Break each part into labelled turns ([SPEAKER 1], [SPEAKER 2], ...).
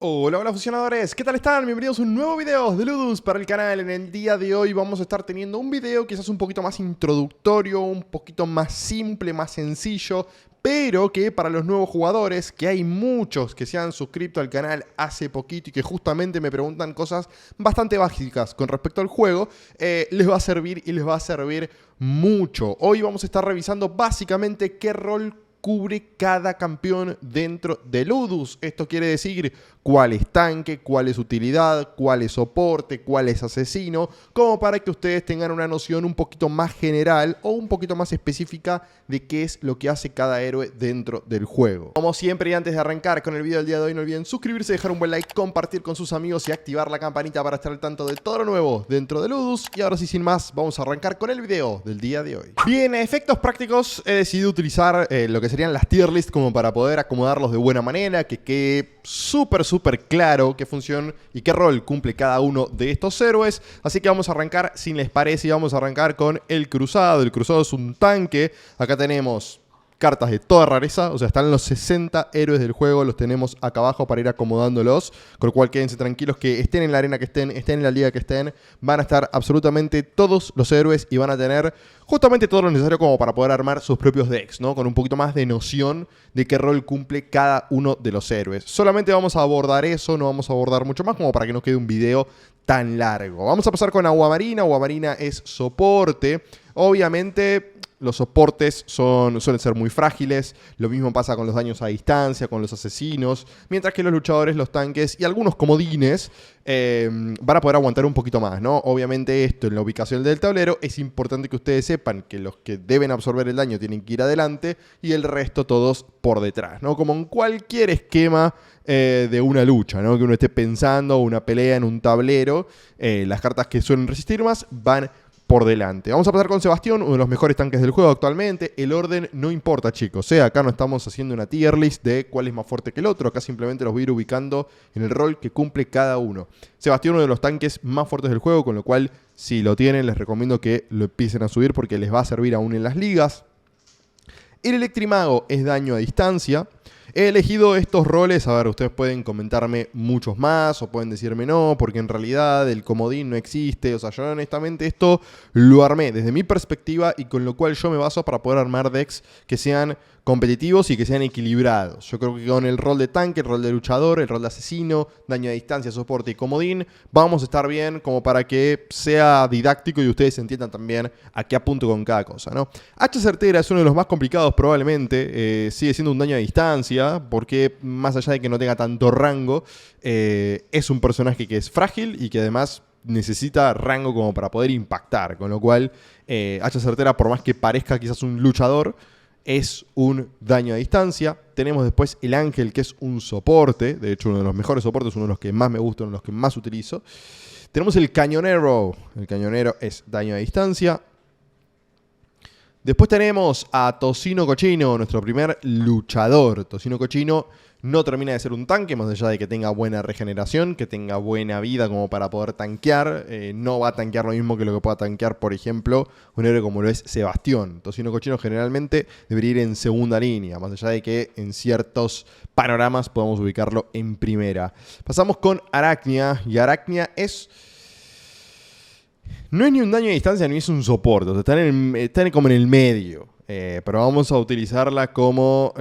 [SPEAKER 1] Hola, hola fusionadores, ¿qué tal están? Bienvenidos a un nuevo video de Ludus para el canal. En el día de hoy vamos a estar teniendo un video quizás un poquito más introductorio, un poquito más simple, más sencillo, pero que para los nuevos jugadores, que hay muchos que se han suscrito al canal hace poquito y que justamente me preguntan cosas bastante básicas con respecto al juego, les va a servir y les va a servir mucho. Hoy vamos a estar revisando básicamente qué rol cubre cada campeón dentro de Ludus. Esto quiere decir cuál es tanque, cuál es utilidad, cuál es soporte, cuál es asesino, como para que ustedes tengan una noción un poquito más general o un poquito más específica de qué es lo que hace cada héroe dentro del juego. Como siempre, y antes de arrancar con el video del día de hoy, no olviden suscribirse, dejar un buen like, compartir con sus amigos y activar la campanita para estar al tanto de todo lo nuevo dentro de Ludus. Y ahora sí, sin más, vamos a arrancar con el video del día de hoy. Bien, a efectos prácticos he decidido utilizar lo que serían las tier list como para poder acomodarlos de buena manera, que quede súper claro qué función y qué rol cumple cada uno de estos héroes. Así que vamos a arrancar, si les parece, y vamos a arrancar con el Cruzado. El Cruzado es un tanque. Acá tenemos cartas de toda rareza, o sea, están los 60 héroes del juego, los tenemos acá abajo para ir acomodándolos, con lo cual quédense tranquilos que estén en la arena que estén en la liga que estén, van a estar absolutamente todos los héroes y van a tener justamente todo lo necesario como para poder armar sus propios decks, ¿no? Con un poquito más de noción de qué rol cumple cada uno de los héroes. Solamente vamos a abordar eso, no vamos a abordar mucho más como para que no quede un video tan largo. Vamos a pasar con Agua Marina. Agua Marina es soporte. Obviamente los soportes suelen ser muy frágiles, lo mismo pasa con los daños a distancia, con los asesinos, mientras que los luchadores, los tanques y algunos comodines van a poder aguantar un poquito más, ¿no? Obviamente esto en la ubicación del tablero es importante que ustedes sepan que los que deben absorber el daño tienen que ir adelante y el resto todos por detrás, ¿no? Como en cualquier esquema de una lucha, ¿no? Que uno esté pensando una pelea en un tablero, las cartas que suelen resistir más van por delante. Vamos a pasar con Sebastián, uno de los mejores tanques del juego actualmente. El orden no importa, chicos. Acá no estamos haciendo una tier list de cuál es más fuerte que el otro. Acá simplemente los voy a ir ubicando en el rol que cumple cada uno. Sebastián, uno de los tanques más fuertes del juego, con lo cual, si lo tienen, les recomiendo que lo empiecen a subir porque les va a servir aún en las ligas. El Electrimago es daño a distancia. He elegido estos roles, a ver, ustedes pueden comentarme muchos más o pueden decirme no, porque en realidad el comodín no existe. O sea, yo honestamente esto lo armé desde mi perspectiva y con lo cual yo me baso para poder armar decks que sean competitivos y que sean equilibrados. Yo creo que con el rol de tanque, el rol de luchador, el rol de asesino, daño a distancia, soporte y comodín, vamos a estar bien como para que sea didáctico y ustedes entiendan también a qué apunto con cada cosa, ¿no? Hacha certera es uno de los más complicados probablemente, sigue siendo un daño a distancia, porque más allá de que no tenga tanto rango, es un personaje que es frágil y que además necesita rango como para poder impactar, con lo cual hacha certera, por más que parezca quizás un luchador, es un daño a distancia. Tenemos después el ángel, que es un soporte. De hecho, uno de los mejores soportes, uno de los que más me gustan, uno de los que más utilizo. Tenemos el cañonero. El cañonero es daño a distancia. Después tenemos a Tocino Cochino, nuestro primer luchador. Tocino Cochino no termina de ser un tanque, más allá de que tenga buena regeneración, que tenga buena vida como para poder tanquear. No va a tanquear lo mismo que lo que pueda tanquear, por ejemplo, un héroe como lo es Sebastián. Tocino Cochino generalmente debería ir en segunda línea, más allá de que en ciertos panoramas podamos ubicarlo en primera. Pasamos con Aracnia, y Aracnia no es ni un daño a distancia ni es un soporte, o sea, está como en el medio. Pero vamos a utilizarla como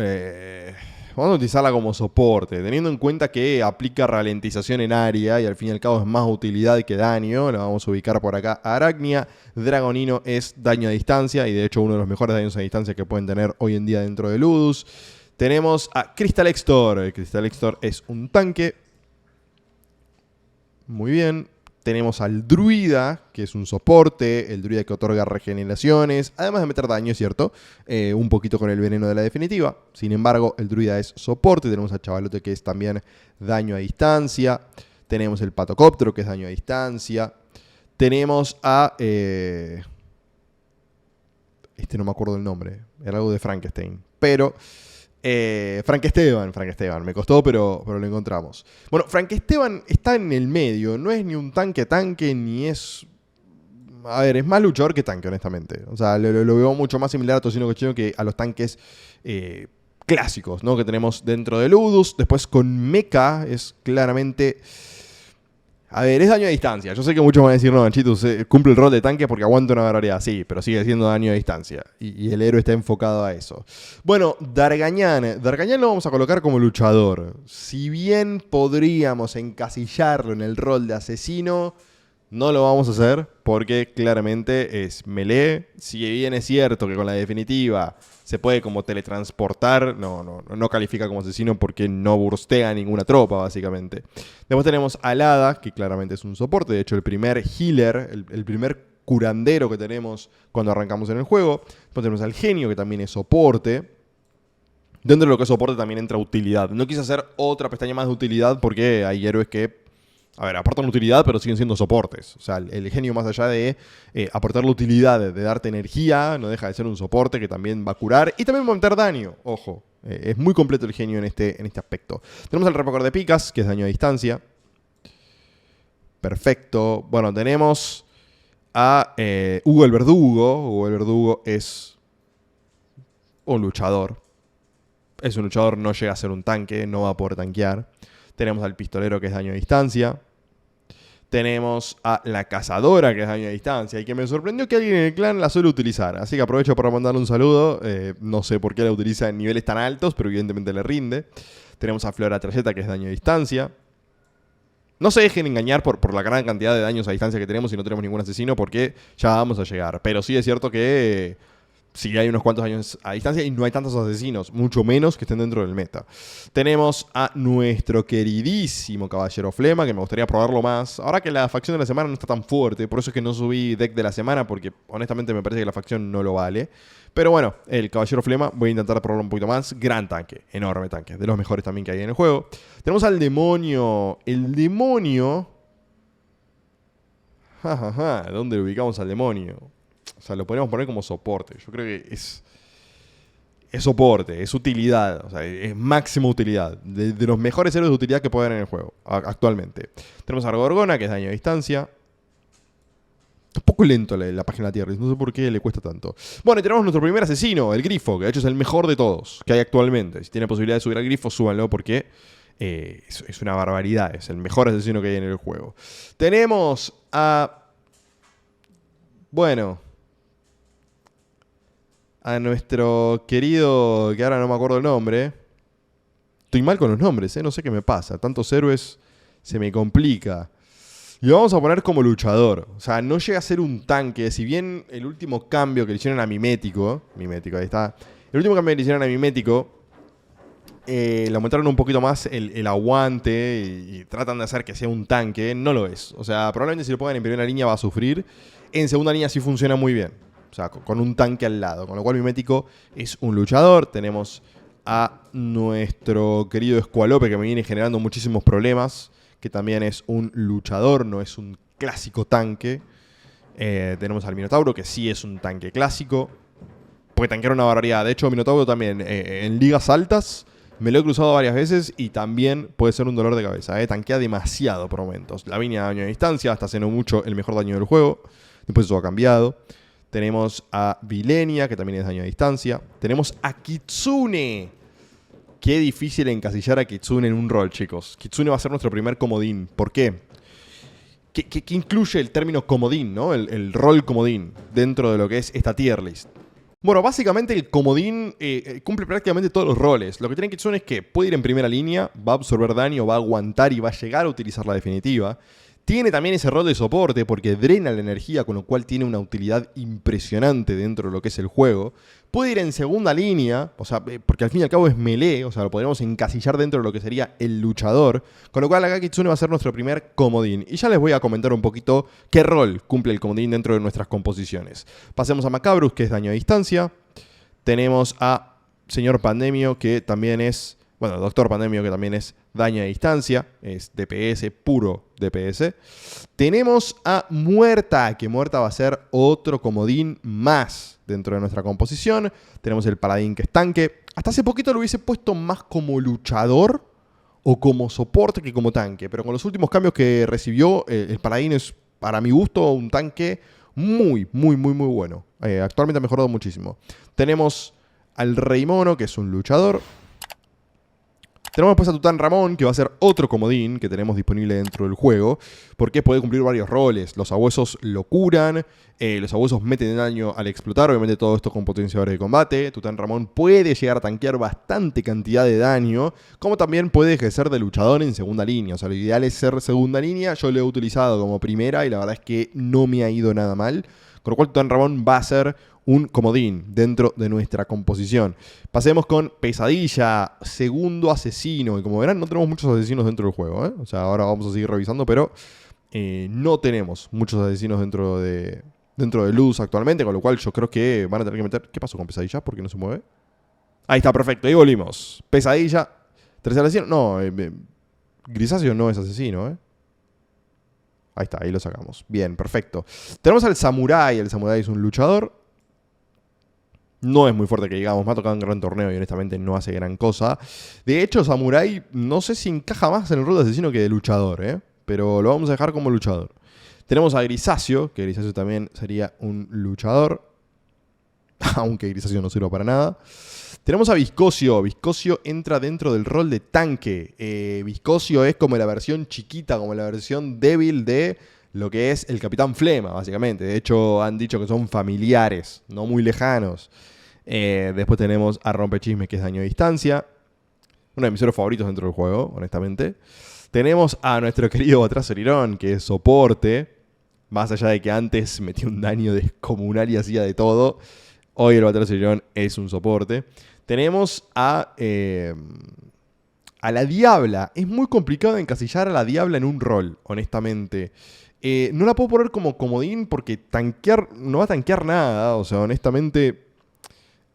[SPEAKER 1] soporte, teniendo en cuenta que aplica ralentización en área y al fin y al cabo es más utilidad que daño. La vamos a ubicar por acá a Aracnia. Dragonino es daño a distancia y de hecho uno de los mejores daños a distancia que pueden tener hoy en día dentro de Ludus. Tenemos a Crystal Extor. El Crystal Extor es un tanque. Muy bien. Tenemos al druida, que es un soporte, el druida que otorga regeneraciones, además de meter daño, ¿cierto? Un poquito con el veneno de la definitiva. Sin embargo, el druida es soporte. Tenemos al chavalote, que es también daño a distancia. Tenemos el patocóptero, que es daño a distancia. Tenemos a... no me acuerdo el nombre. Era algo de Frankenstein. Pero... Frank Esteban, me costó, pero lo encontramos. Bueno, Frank Esteban está en el medio, no es ni un tanque, ni es... A ver, es más luchador que tanque, honestamente. O sea, lo veo mucho más similar a Tocino Cochino que a los tanques clásicos, ¿no?, que tenemos dentro de Ludus. Después con Mecha es claramente... A ver, es daño a distancia. Yo sé que muchos van a decir, no, Manchito, cumple el rol de tanque porque aguanta una barbaridad. Sí, pero sigue siendo daño a distancia. Y el héroe está enfocado a eso. Bueno, Dargañán. Dargañán lo vamos a colocar como luchador. Si bien podríamos encasillarlo en el rol de asesino, no lo vamos a hacer porque claramente es melee. Si bien es cierto que con la definitiva se puede como teletransportar, no califica como asesino porque no burstea ninguna tropa, básicamente. Después tenemos al Hada, que claramente es un soporte. De hecho, el primer healer, el primer curandero que tenemos cuando arrancamos en el juego. Después tenemos al Genio, que también es soporte. Dentro de lo que es soporte también entra utilidad. No quise hacer otra pestaña más de utilidad porque hay héroes que... A ver, aportan utilidad, pero siguen siendo soportes. O sea, el Genio, más allá de aportar la utilidad de darte energía, no deja de ser un soporte que también va a curar y también va a meter daño. Ojo, es muy completo el Genio en este aspecto. Tenemos el repocador de picas, que es daño a distancia. Perfecto. Bueno, tenemos a Hugo el Verdugo. Hugo el Verdugo es un luchador. Es un luchador, no llega a ser un tanque, no va a poder tanquear. Tenemos al pistolero, que es daño a distancia. Tenemos a la cazadora, que es daño a distancia. Y que me sorprendió que alguien en el clan la suele utilizar. Así que aprovecho para mandarle un saludo. No sé por qué la utiliza en niveles tan altos, pero evidentemente le rinde. Tenemos a Flora Trayeta, que es daño a distancia. No se dejen engañar por la gran cantidad de daños a distancia que tenemos y no tenemos ningún asesino, porque ya vamos a llegar. Pero sí es cierto que... Sí, hay unos cuantos años a distancia y no hay tantos asesinos, mucho menos que estén dentro del meta. Tenemos a nuestro queridísimo Caballero Flema, que me gustaría probarlo más. Ahora que la facción de la semana no está tan fuerte, por eso es que no subí deck de la semana, porque honestamente me parece que la facción no lo vale. Pero bueno, el Caballero Flema voy a intentar probarlo un poquito más. Gran tanque, enorme tanque, de los mejores también que hay en el juego. Tenemos al demonio. El demonio... ¿Dónde lo ubicamos al demonio? O sea, lo podemos poner como soporte. Yo creo que es soporte, es utilidad. O sea, es máxima utilidad. De los mejores héroes de utilidad que puede haber en el juego actualmente. Tenemos a Gorgona, que es daño a distancia. Un poco lento la página de Tierra. No sé por qué le cuesta tanto. Bueno, y tenemos nuestro primer asesino, el Grifo, que de hecho es el mejor de todos que hay actualmente. Si tienen posibilidad de subir al Grifo, súbanlo porque es una barbaridad. Es el mejor asesino que hay en el juego. Tenemos a... Bueno... A nuestro querido, que ahora no me acuerdo el nombre. Estoy mal con los nombres, no sé qué me pasa. Tantos héroes se me complica. Y lo vamos a poner como luchador. O sea, no llega a ser un tanque. Si bien el último cambio que le hicieron a Mimético, ahí está. El último cambio que le hicieron a Mimético, le aumentaron un poquito más el aguante y tratan de hacer que sea un tanque. No lo es. O sea, probablemente si lo pongan en primera línea va a sufrir. En segunda línea sí funciona muy bien. O sea, con un tanque al lado. Con lo cual Mimético es un luchador. Tenemos a nuestro querido Escualope, que me viene generando muchísimos problemas. Que también es un luchador, no es un clásico tanque. Tenemos al Minotauro, que sí es un tanque clásico. Porque tanquea una barbaridad. De hecho, Minotauro también en ligas altas me lo he cruzado varias veces y también puede ser un dolor de cabeza. Tanquea demasiado por momentos. Lavinia daño a distancia, hasta hace no mucho el mejor daño del juego. Después eso ha cambiado. Tenemos a Vilenia, que también es daño a distancia. Tenemos a Kitsune. Qué difícil encasillar a Kitsune en un rol, chicos. Kitsune va a ser nuestro primer comodín. ¿Por qué? ¿Qué incluye el término comodín, ¿no? El rol comodín dentro de lo que es esta tier list. Bueno, básicamente el comodín cumple prácticamente todos los roles. Lo que tiene Kitsune es que puede ir en primera línea, va a absorber daño, va a aguantar y va a llegar a utilizar la definitiva. Tiene también ese rol de soporte porque drena la energía, con lo cual tiene una utilidad impresionante dentro de lo que es el juego. Puede ir en segunda línea, o sea, porque al fin y al cabo es melee, o sea, lo podríamos encasillar dentro de lo que sería el luchador. Con lo cual acá Kitsune va a ser nuestro primer comodín. Y ya les voy a comentar un poquito qué rol cumple el comodín dentro de nuestras composiciones. Pasemos a Macabrus, que es daño a distancia. Tenemos a Señor Pandemio, que también es... Bueno, Doctor Pandemio, que también es daño a distancia, es DPS, puro DPS. Tenemos a Muerta, que Muerta va a ser otro comodín más dentro de nuestra composición. Tenemos el Paladín, que es tanque. Hasta hace poquito lo hubiese puesto más como luchador o como soporte que como tanque. Pero con los últimos cambios que recibió, el Paladín es, para mi gusto, un tanque muy bueno. Actualmente ha mejorado muchísimo. Tenemos al Rey Mono, que es un luchador. Tenemos después a Tutanramón, que va a ser otro comodín que tenemos disponible dentro del juego, porque puede cumplir varios roles. Los sabuesos lo curan, los sabuesos meten daño al explotar, obviamente todo esto con potenciadores de combate. Tutanramón puede llegar a tanquear bastante cantidad de daño, como también puede ejercer de luchador en segunda línea. O sea, lo ideal es ser segunda línea, yo lo he utilizado como primera y la verdad es que no me ha ido nada mal. Con lo cual Tutanramón va a ser un comodín dentro de nuestra composición. Pasemos con Pesadilla, segundo asesino. Y como verán, no tenemos muchos asesinos dentro del juego, ¿eh? O sea, ahora vamos a seguir revisando, pero no tenemos muchos asesinos dentro de Luz actualmente, con lo cual yo creo que van a tener que meter... ¿Qué pasó con Pesadilla? ¿Por qué no se mueve? Ahí está, perfecto, ahí volvimos. Pesadilla, tercer asesino. No, Grisáceo no es asesino, ¿eh? Ahí está, ahí lo sacamos. Bien, perfecto. Tenemos al Samurai. El Samurai es un luchador. No es muy fuerte que digamos, me ha tocado en gran torneo y honestamente no hace gran cosa. De hecho, Samurai no sé si encaja más en el rol de asesino que de luchador, ¿eh? Pero lo vamos a dejar como luchador. Tenemos a Grisáceo, que Grisáceo también sería un luchador. Aunque Grisáceo no sirva para nada. Tenemos a Viscosio. Viscosio entra dentro del rol de tanque. Viscosio es como la versión chiquita, como la versión débil de lo que es el Capitán Flema, básicamente. De hecho, han dicho que son familiares, no muy lejanos. Después tenemos a Rompechismes, que es daño a distancia. Uno de mis héroes favoritos dentro del juego, honestamente. Tenemos a nuestro querido Batracerirón, que es soporte. Más allá de que antes metía un daño descomunal y hacía de todo, hoy el Batracerirón es un soporte. Tenemos a la Diabla. Es muy complicado encasillar a la Diabla en un rol, honestamente. No la puedo poner como comodín porque tanquear no va a tanquear nada. O sea, honestamente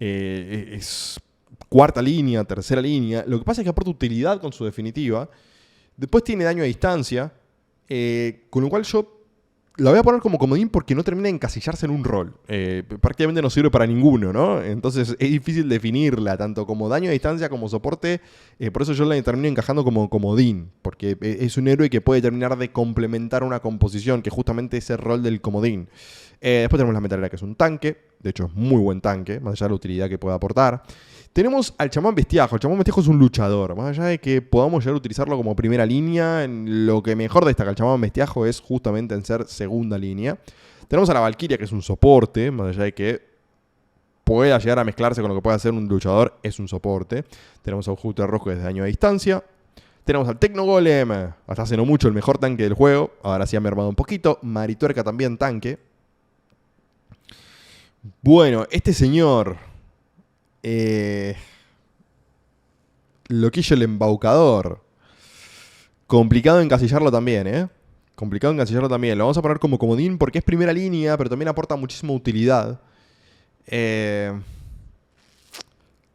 [SPEAKER 1] es cuarta línea, tercera línea. Lo que pasa es que aporta utilidad con su definitiva. Después tiene daño a distancia. Con lo cual yo la voy a poner como comodín porque no termina de encasillarse en un rol. Prácticamente no sirve para ninguno, ¿no? Entonces es difícil definirla, tanto como daño a distancia como soporte. Por eso yo la termino encajando como comodín. Porque es un héroe que puede terminar de complementar una composición, que justamente es el rol del comodín. Después tenemos la metalera, que es un tanque. De hecho, es muy buen tanque, más allá de la utilidad que puede aportar. Tenemos al Chamán Bestiajo. El Chamán Bestiajo es un luchador. Más allá de que podamos llegar a utilizarlo como primera línea, lo que mejor destaca el Chamán Bestiajo es justamente en ser segunda línea. Tenemos a la Valquiria, que es un soporte. Más allá de que pueda llegar a mezclarse con lo que puede hacer un luchador, es un soporte. Tenemos a un Júpiter Rojo, que es de daño a distancia. Tenemos al Tecnogolem, hasta hace no mucho el mejor tanque del juego. Ahora sí ha mermado un poquito. Marituerca también tanque. Bueno, este señor... Loquillo el Embaucador. Complicado encasillarlo también, ¿eh? Complicado encasillarlo también. Lo vamos a poner como comodín porque es primera línea, pero también aporta muchísima utilidad.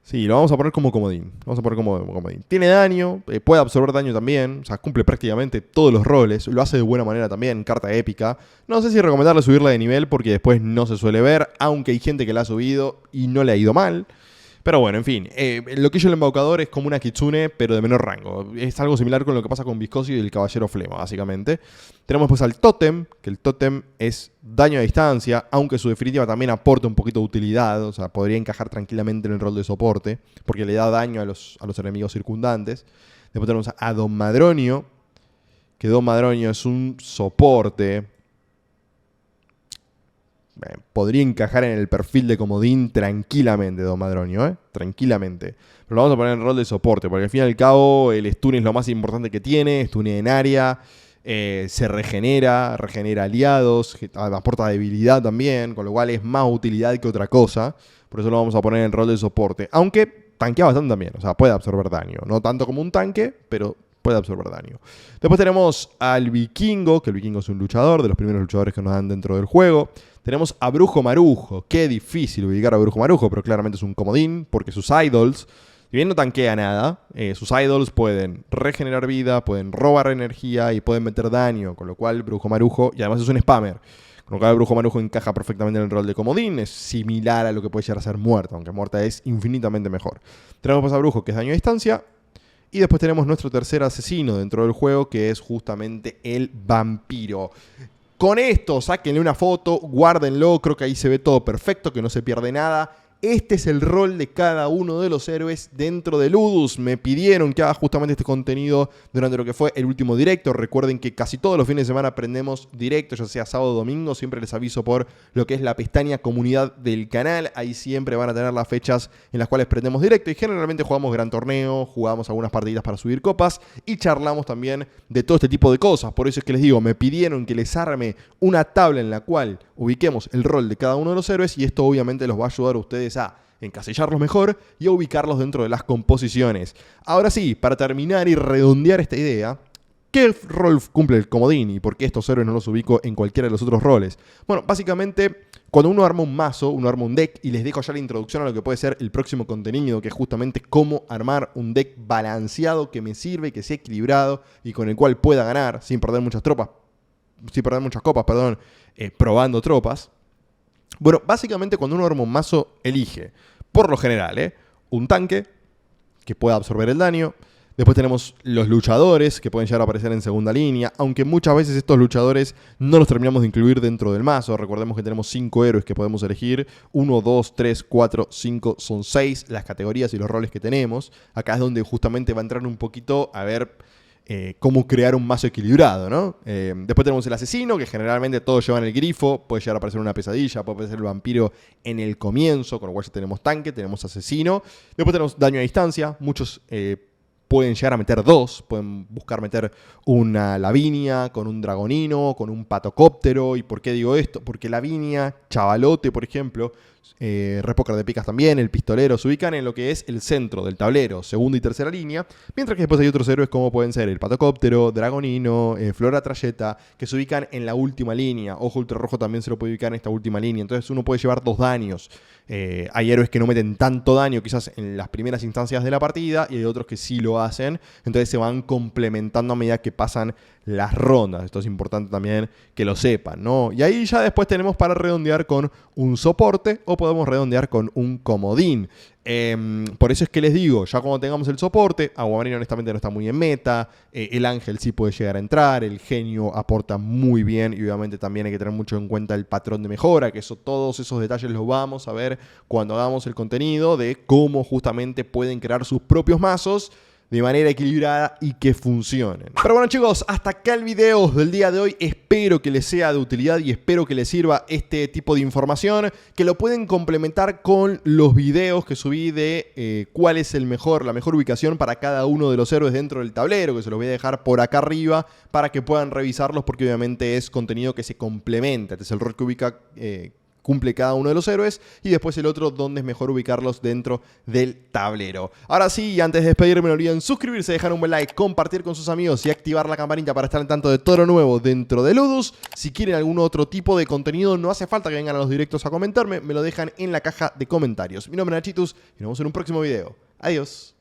[SPEAKER 1] Sí, lo vamos a poner como comodín. Vamos a poner como comodín. Tiene daño, puede absorber daño también. O sea, cumple prácticamente todos los roles. Lo hace de buena manera también, carta épica. No sé si recomendarle subirla de nivel porque después no se suele ver. Aunque hay gente que la ha subido y no le ha ido mal. Pero bueno, en fin, Loquillo el Embaucador es como una Kitsune, pero de menor rango. Es algo similar con lo que pasa con Viscosio y el Caballero Flema, básicamente. Tenemos pues al Tótem, que el Tótem es daño a distancia, aunque su definitiva también aporta un poquito de utilidad. O sea, podría encajar tranquilamente en el rol de soporte, porque le da daño a los enemigos circundantes. Después tenemos a Don Madronio, que Don Madronio es un soporte. Podría encajar en el perfil de comodín tranquilamente, Don Madronio, ¿eh? Tranquilamente. Pero lo vamos a poner en rol de soporte, porque al fin y al cabo el stun es lo más importante que tiene. Stun en área, se regenera aliados, aporta debilidad también, con lo cual es más utilidad que otra cosa. Por eso lo vamos a poner en rol de soporte. Aunque tanquea bastante también, o sea, puede absorber daño. No tanto como un tanque, pero puede absorber daño. Después tenemos al Vikingo, que el Vikingo es un luchador, de los primeros luchadores que nos dan dentro del juego. Tenemos a Brujo Marujo. Qué difícil ubicar a Brujo Marujo, pero claramente es un comodín, porque sus idols, si bien no tanquea nada, sus idols pueden regenerar vida, pueden robar energía y pueden meter daño, con lo cual Brujo Marujo, y además es un spammer, con lo cual Brujo Marujo encaja perfectamente en el rol de comodín, es similar a lo que puede llegar a ser Muerta, aunque Muerta es infinitamente mejor. Tenemos pues a Brujo, que es daño a distancia, y después tenemos nuestro tercer asesino dentro del juego, que es justamente el Vampiro. Con esto, sáquenle una foto, guárdenlo, creo que ahí se ve todo perfecto, que no se pierde nada. este es el rol de cada uno de los héroes dentro de Ludus. Me pidieron que haga justamente este contenido durante lo que fue el último directo. Recuerden que casi todos los fines de semana prendemos directo, ya sea sábado o domingo. Siempre les aviso por lo que es la pestaña comunidad del canal. Ahí siempre van a tener las fechas en las cuales prendemos directo. Y generalmente jugamos gran torneo, jugamos algunas partiditas para subir copas y charlamos también de todo este tipo de cosas. Por eso es que les digo, me pidieron que les arme una tabla en la cual ubiquemos el rol de cada uno de los héroes y esto obviamente los va a ayudar a ustedes a encasillarlos mejor y a ubicarlos dentro de las composiciones. Ahora sí, para terminar y redondear esta idea, ¿qué rol cumple el comodín y por qué estos héroes no los ubico en cualquiera de los otros roles? Bueno, básicamente, cuando uno arma un mazo, uno arma un deck, y les dejo ya la introducción a lo que puede ser el próximo contenido, que es justamente cómo armar un deck balanceado que me sirve, que sea equilibrado y con el cual pueda ganar sin perder muchas copas, probando tropas. Bueno, básicamente cuando uno arma un mazo, elige, por lo general, un tanque que pueda absorber el daño. Después tenemos los luchadores, que pueden llegar a aparecer en segunda línea, aunque muchas veces estos luchadores no los terminamos de incluir dentro del mazo. Recordemos que tenemos 5 héroes que podemos elegir. 1, 2, 3, 4, 5, son 6 las categorías y los roles que tenemos. Acá es donde justamente va a entrar un poquito a ver cómo crear un mazo equilibrado, ¿no? Después tenemos el asesino, que generalmente todos llevan el grifo. Puede llegar a aparecer una pesadilla, puede aparecer el vampiro en el comienzo, con lo cual ya tenemos tanque, tenemos asesino. Después tenemos daño a distancia. Muchos pueden llegar a meter 2, pueden buscar meter una Lavinia con un Dragonino, con un Patocóptero. ¿Y por qué digo esto? Porque Lavinia, Chavalote, por ejemplo, Repócar de Picas también, el Pistolero, se ubican en lo que es el centro del tablero, segunda y tercera línea, mientras que después hay otros héroes como pueden ser el Patocóptero, Dragonino, Flora Trayeta, que se ubican en la última línea. Ojo Ultrarrojo también se lo puede ubicar en esta última línea, entonces uno puede llevar 2 daños. Hay héroes que no meten tanto daño quizás en las primeras instancias de la partida y hay otros que sí lo hacen, entonces se van complementando a medida que pasan las rondas. Esto es importante también que lo sepan, ¿no? Y ahí ya después tenemos para redondear con un soporte o podemos redondear con un comodín. Por eso es que les digo, ya cuando tengamos el soporte, Aguamarina honestamente no está muy en meta, el ángel sí puede llegar a entrar, el genio aporta muy bien y obviamente también hay que tener mucho en cuenta el patrón de mejora, que todos esos detalles los vamos a ver cuando hagamos el contenido de cómo justamente pueden crear sus propios mazos de manera equilibrada y que funcionen. Pero bueno chicos, hasta acá el video del día de hoy. Espero que les sea de utilidad y espero que les sirva este tipo de información, que lo pueden complementar con los videos que subí de cuál es la mejor ubicación para cada uno de los héroes dentro del tablero, que se los voy a dejar por acá arriba para que puedan revisarlos porque obviamente es contenido que se complementa. Este es el rol que cumple cada uno de los héroes y después el otro donde es mejor ubicarlos dentro del tablero. Ahora sí, y antes de despedirme no olviden suscribirse, dejar un buen like, compartir con sus amigos y activar la campanita para estar al tanto de todo lo nuevo dentro de Ludus. Si quieren algún otro tipo de contenido no hace falta que vengan a los directos a comentarme, me lo dejan en la caja de comentarios. Mi nombre es Nachitus y nos vemos en un próximo video. Adiós.